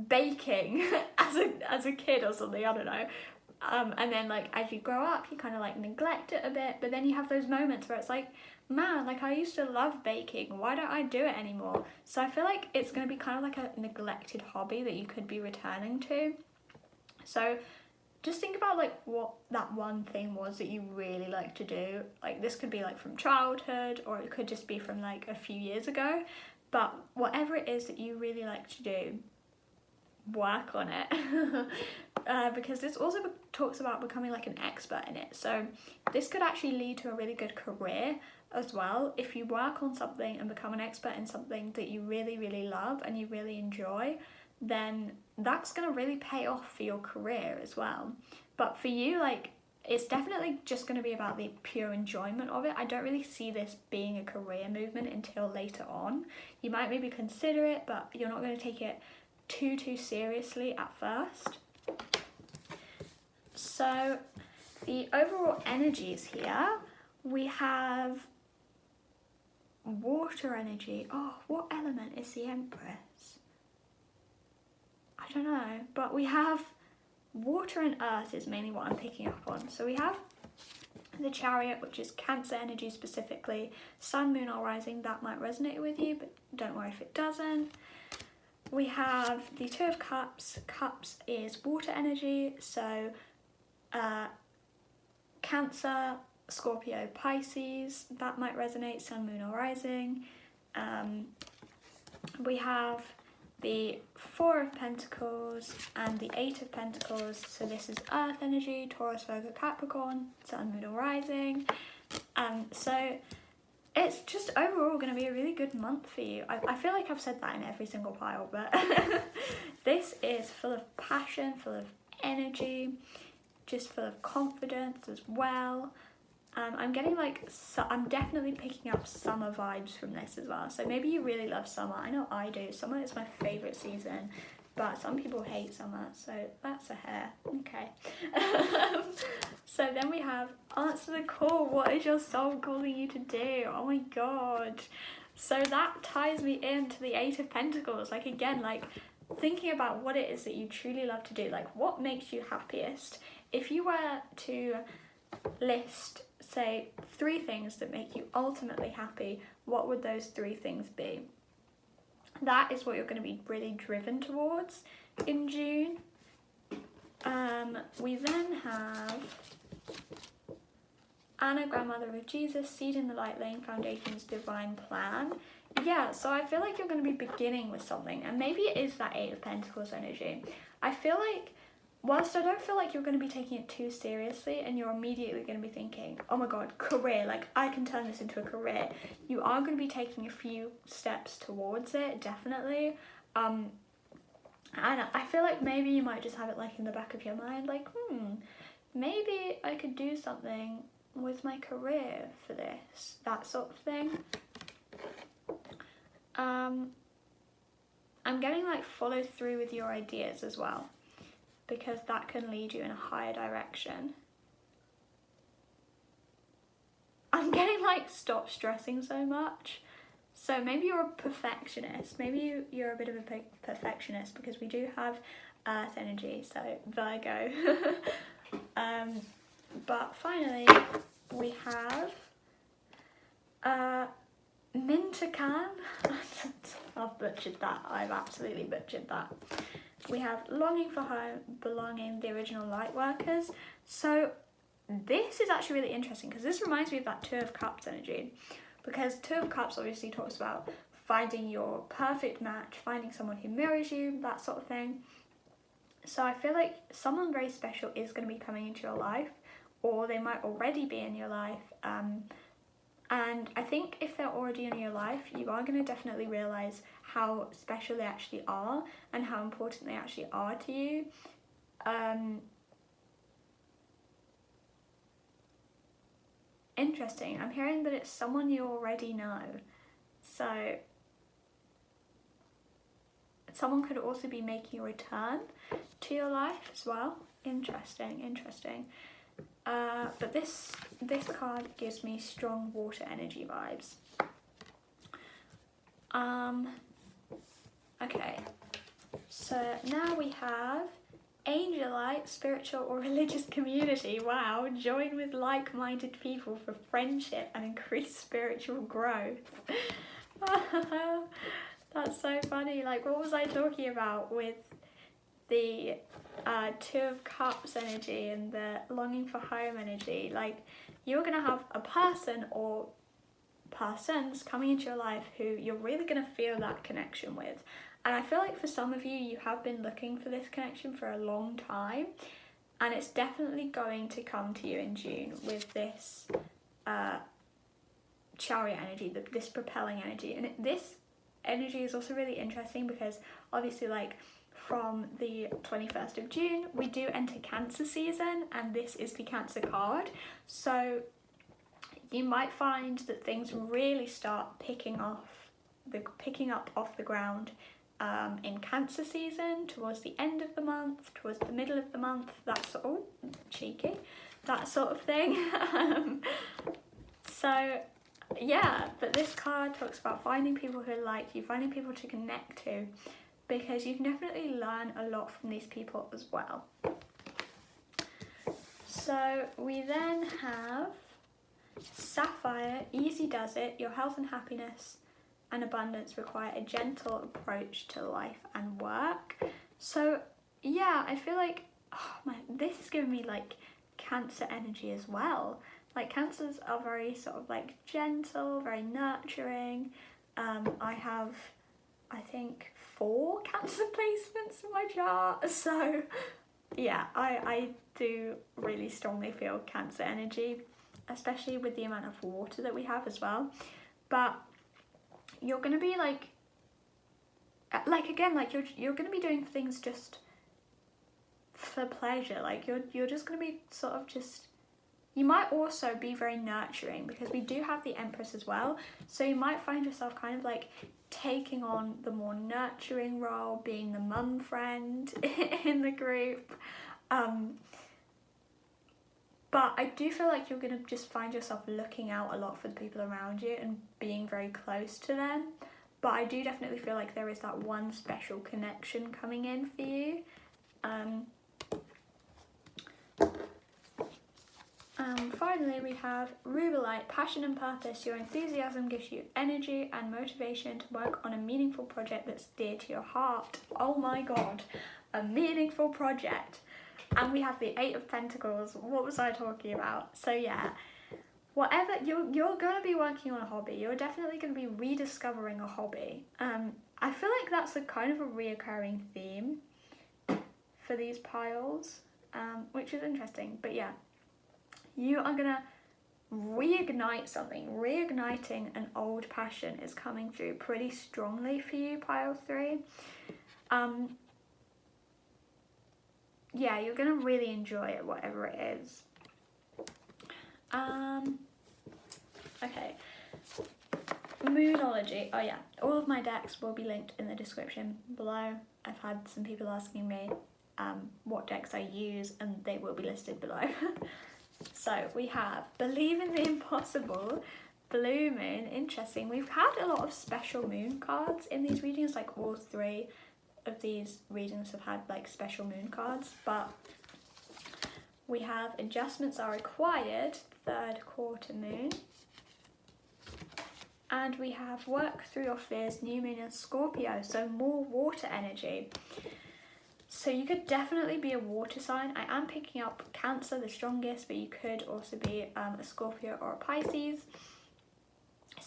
baking as a kid or something, I don't know. And then like as you grow up, you kind of like neglect it a bit, but then you have those moments where it's like, man, like I used to love baking, why don't I do it anymore? So I feel like it's going to be kind of like a neglected hobby that you could be returning to. So just think about like what that one thing was that you really like to do. Like this could be like from childhood, or it could just be from like a few years ago, but whatever it is that you really like to do, work on it. Because this also talks about becoming like an expert in it. So this could actually lead to a really good career as well. If you work on something and become an expert in something that you really, really love and you really enjoy, then that's going to really pay off for your career as well. But for you, like, it's definitely just going to be about the pure enjoyment of it. I don't really see this being a career movement until later on. You might maybe consider it, but you're not going to take it too seriously at first. So the overall energies here, we have water energy. Oh, what element is the Empress? I don't know, but we have water and earth is mainly what I'm picking up on. So we have the Chariot, which is Cancer energy specifically. Sun, Moon or Rising, that might resonate with you, but don't worry if it doesn't. We have the Two of Cups. Cups is water energy, so Cancer, Scorpio, Pisces, that might resonate, Sun, Moon or Rising. We have the Four of Pentacles and the Eight of Pentacles, so this is Earth energy, Taurus, Virgo, Capricorn, Sun, Moon or Rising. So it's just overall going to be a really good month for you. I feel like I've said that in every single pile, but this is full of passion, full of energy, just full of confidence as well. I'm getting like, I'm definitely picking up summer vibes from this as well. So maybe you really love summer. I know I do. Summer is my favourite season, but some people hate summer, so that's a hair. Okay. So then we have answer the call. What is your soul calling you to do? Oh my god. So that ties me into the Eight of Pentacles. Like again, like thinking about what it is that you truly love to do. Like what makes you happiest? If you were to list, say, 3 things that make you ultimately happy, what would those 3 things be? That is what you're going to be really driven towards in June. We then have Anna, Grandmother of Jesus, Seed in the Light, Laying Foundations, Divine Plan. Yeah, so I feel like you're going to be beginning with something, and maybe it is that Eight of Pentacles energy. I feel like, whilst I don't feel like you're going to be taking it too seriously and you're immediately going to be thinking, oh my god, career, like I can turn this into a career, you are going to be taking a few steps towards it, definitely. And I feel like maybe you might just have it like in the back of your mind, like, maybe I could do something with my career for this, that sort of thing. I'm getting like follow through with your ideas as well, because that can lead you in a higher direction. I'm getting like stop stressing so much. So maybe you're a perfectionist. Maybe you're a bit of a perfectionist, because we do have Earth energy, so Virgo. But finally, we have Mintakan. I've butchered that. I've absolutely butchered that. We have Longing for Home, Belonging, the original Lightworkers. So this is actually really interesting, because this reminds me of that Two of Cups energy. Because Two of Cups obviously talks about finding your perfect match, finding someone who mirrors you, that sort of thing. So I feel like someone very special is going to be coming into your life, or they might already be in your life. And I think if they're already in your life, you are going to definitely realise how special they actually are and how important they actually are to you. Interesting. I'm hearing that it's someone you already know. So someone could also be making a return to your life as well. Interesting. But this card gives me strong water energy vibes. Okay, so now we have Angelite, spiritual or religious community. Wow, join with like-minded people for friendship and increased spiritual growth. That's so funny. Like, what was I talking about with the Two of Cups energy and the longing for home energy? Like, you're gonna have a person or persons coming into your life who you're really gonna feel that connection with. And I feel like for some of you, you have been looking for this connection for a long time, and it's definitely going to come to you in June with this chariot energy, this propelling energy. And this energy is also really interesting because obviously, like, from the 21st of June, we do enter Cancer season, and this is the Cancer card. So you might find that things really start picking up off the ground in Cancer season, towards the end of the month, towards the middle of the month, that sort of thing. So yeah, but this card talks about finding people who like you, finding people to connect to, because you can definitely learn a lot from these people as well. So we then have Sapphire, easy does it, your health and happiness and abundance require a gentle approach to life and work. So yeah, I feel like this is giving me like Cancer energy as well. Like, Cancers are very sort of like gentle, very nurturing. I have, I think, 4 Cancer placements in my chart, so yeah, I do really strongly feel Cancer energy, especially with the amount of water that we have as well. But you're gonna be like again, like you're gonna be doing things just for pleasure. Like, you're just gonna be sort of just. You might also be very nurturing because we do have the Empress as well. So you might find yourself kind of like taking on the more nurturing role, being the mum friend in the group. But I do feel like you're going to just find yourself looking out a lot for the people around you and being very close to them. But I do definitely feel like there is that one special connection coming in for you. Finally, we have Rubelite, passion and purpose. Your enthusiasm gives you energy and motivation to work on a meaningful project that's dear to your heart. Oh my god, a meaningful project. And we have the 8 of Pentacles. What was I talking about? So yeah, whatever, you're going to be working on a hobby. You're definitely going to be rediscovering a hobby. I feel like that's a kind of a reoccurring theme for these piles, which is interesting. But yeah, you are going to reignite something. Reigniting an old passion is coming through pretty strongly for you, pile 3. Yeah, you're going to really enjoy it, whatever it is. Okay. Moonology. Oh yeah, all of my decks will be linked in the description below. I've had some people asking me what decks I use, and they will be listed below. So we have Believe in the Impossible, Blue Moon. Interesting. We've had a lot of special moon cards in these readings, like all 3 of these readings have had like special moon cards, but we have Adjustments Are Required, 3rd quarter moon, and we have Work Through Your Fears, new moon in Scorpio, so more water energy. So you could definitely be a water sign. I am picking up Cancer the strongest, but you could also be a Scorpio or a Pisces.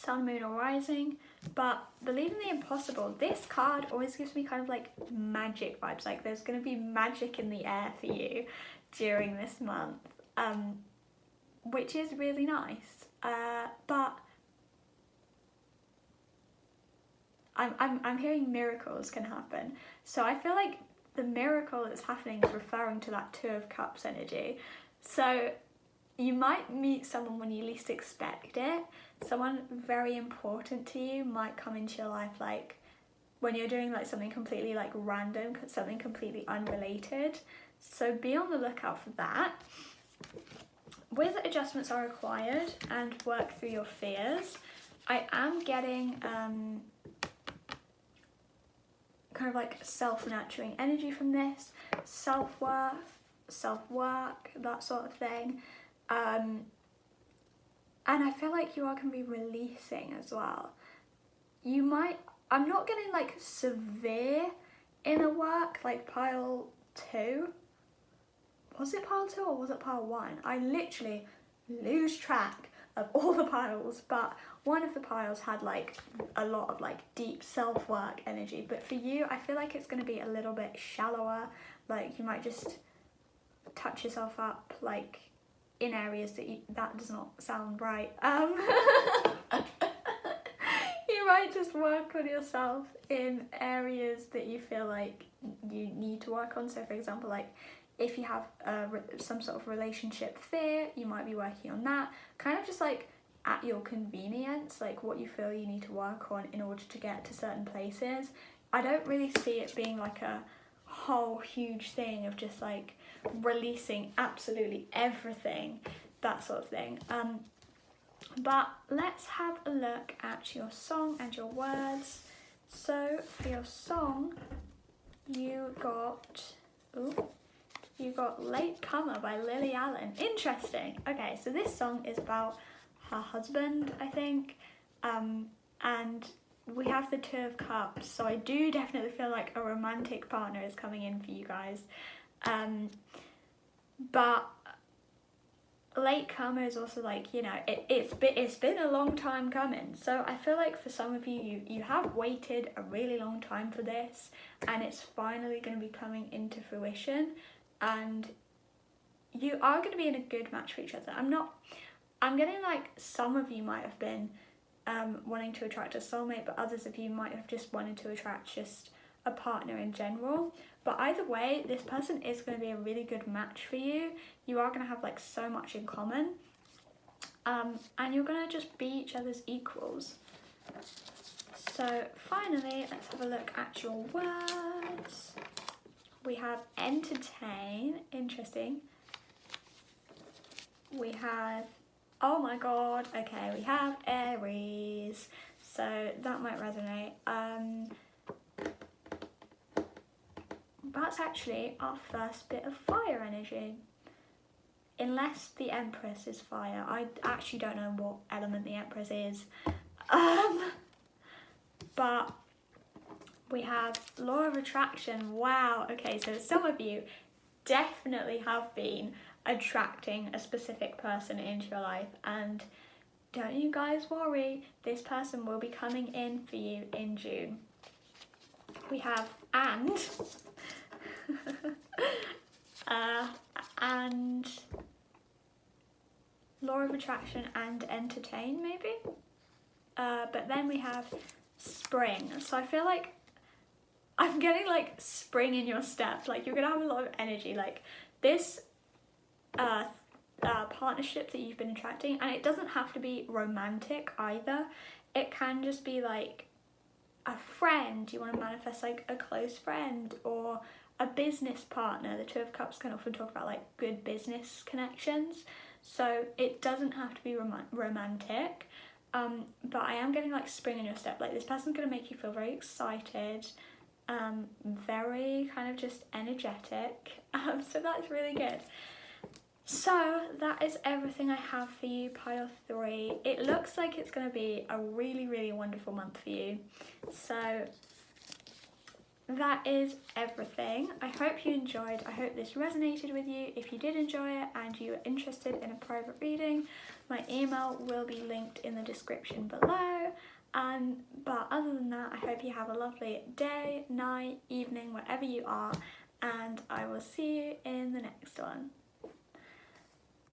Sun, Moon or Rising. But believe in the impossible. This card always gives me kind of like magic vibes. Like there's going to be magic in the air for you during this month, which is really nice. But I'm hearing miracles can happen. So I feel like the miracle that's happening is referring to that Two of Cups energy. So you might meet someone when you least expect it. Someone very important to you might come into your life like when you're doing like something completely like random, something completely unrelated. So be on the lookout for that. With adjustments are required and work through your fears. I am getting kind of like self-nurturing energy from this, self-worth, self-work, that sort of thing. And I feel like you are going to be releasing as well. You might, I'm not getting like severe inner work, like pile 2. Was it pile 2 or was it pile 1? I literally lose track of all the piles, but one of the piles had like a lot of like deep self-work energy. But for you, I feel like it's going to be a little bit shallower. Like you might just touch yourself up like in areas that that does not sound right. You might just work on yourself in areas that you feel like you need to work on. So for example, like if you have some sort of relationship fear, you might be working on that. Kind of just like at your convenience, like what you feel you need to work on in order to get to certain places. I don't really see it being like a whole huge thing of just like releasing absolutely everything, that sort of thing. But let's have a look at your song and your words. So for your song, you got Late Comer by Lily Allen. Interesting. Okay, so this song is about her husband, I think, and we have the Two of Cups, so I do definitely feel like a romantic partner is coming in for you guys. But Late Comer is also like, you know, it's been a long time coming. So I feel like for some of you, you have waited a really long time for this, and it's finally going to be coming into fruition, and you are going to be in a good match for each other. I'm getting like some of you might have been wanting to attract a soulmate, but others of you might have just wanted to attract just a partner in general. But either way, this person is going to be a really good match for you. You are going to have like so much in common, and you're going to just be each other's equals. So finally, let's have a look at your words. We have entertain, interesting. We have, oh my god, okay, we have Aries, so that might resonate. That's actually our first bit of fire energy. Unless the Empress is fire. I actually don't know what element the Empress is. But we have Law of Attraction. Wow, okay, so some of you definitely have been attracting a specific person into your life, and don't you guys worry, this person will be coming in for you in June. We have and and Law of Attraction and entertain maybe, but then we have spring. So I feel like I'm getting like spring in your step, like you're gonna have a lot of energy, like this partnership that you've been attracting, and it doesn't have to be romantic either. It can just be like a friend. You want to manifest like a close friend or a business partner. The Two of Cups can often talk about like good business connections, so it doesn't have to be romantic. But I am getting like spring in your step, like this person's going to make you feel very excited, very kind of just energetic, so that's really good. So that is everything I have for you, pile 3. It looks like it's going to be a really, really wonderful month for you. So that is everything. I hope you enjoyed. I hope this resonated with you. If you did enjoy it and you are interested in a private reading, my email will be linked in the description below. But other than that, I hope you have a lovely day, night, evening, wherever you are, and I will see you in the next one.